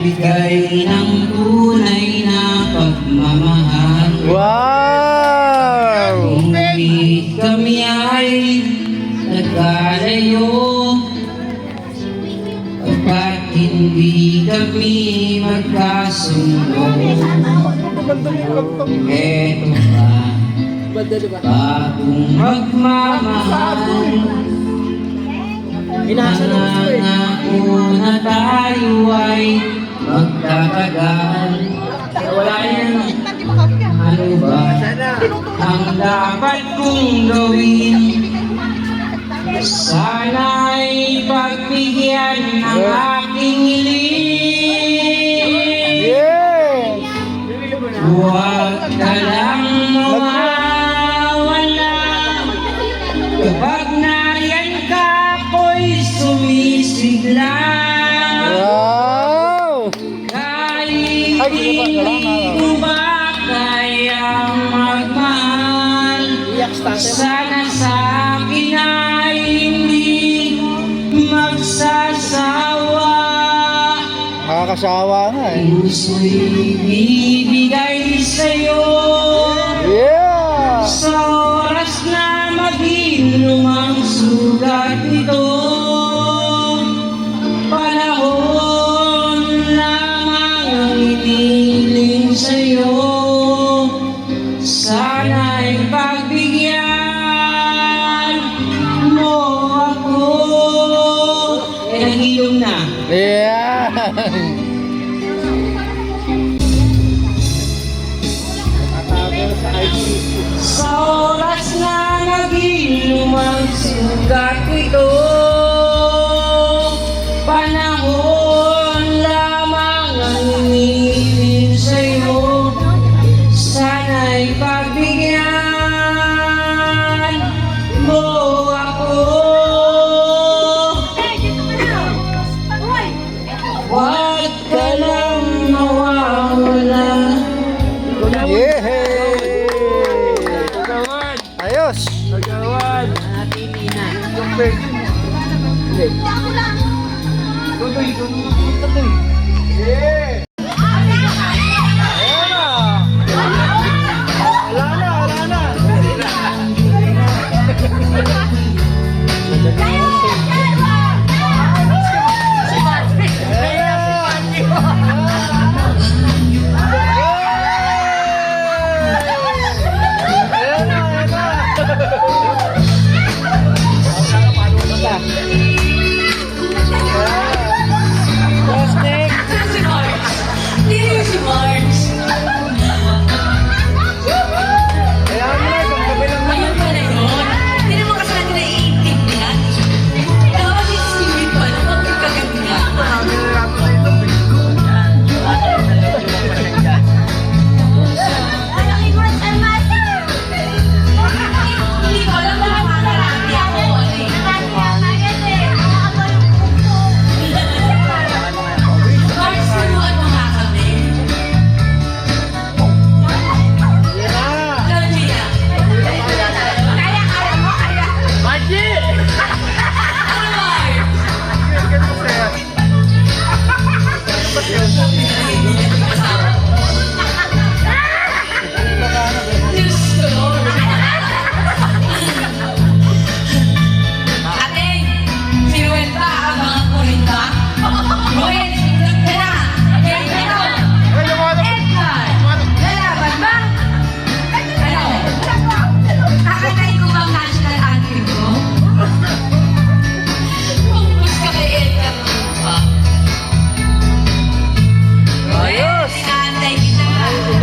Bigay ng tunay na pagmamahal. Wow! Ngunit kami ay nagkalayo kapag hindi kami magkasundo. Eto ba bagong magmamahal? Nangangako na tayo ay magtatagal. Wala yan. Ano ba ang dapat kong gawin? Sana'y pagbigyan ng aking hiling. Huwag ka lang mawawala. Kapag nariyan ka, ako'y sumisigla. Hindi ko ba kayang magmahal? Sana sa akin ay hindi magsasawa. Nakakasawa nga eh. Puso'y bibigay sa'yo. Sa oras na mag-inom ang sugat nito. Panahon lamang ang iniling sa'yo. Sana'y pagbigyan mo ako. Nag-inom na. Yeah! Sa oras na nag-inom ang sugat nito. Panahon lamang ang iniling sa'yo. Sana'y pagbigyan mo ako. Huwag ka lang mawawala. Yeah! Ayos! Yeah!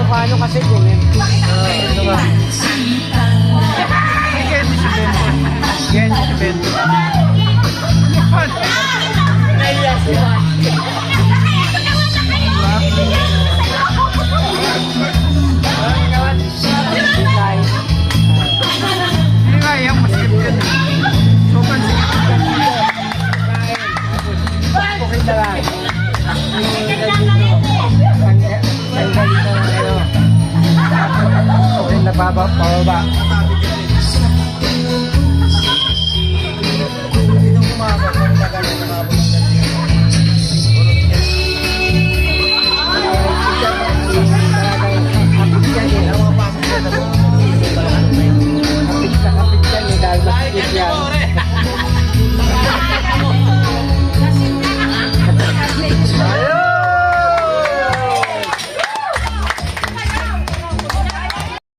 Paano kasi kung yun?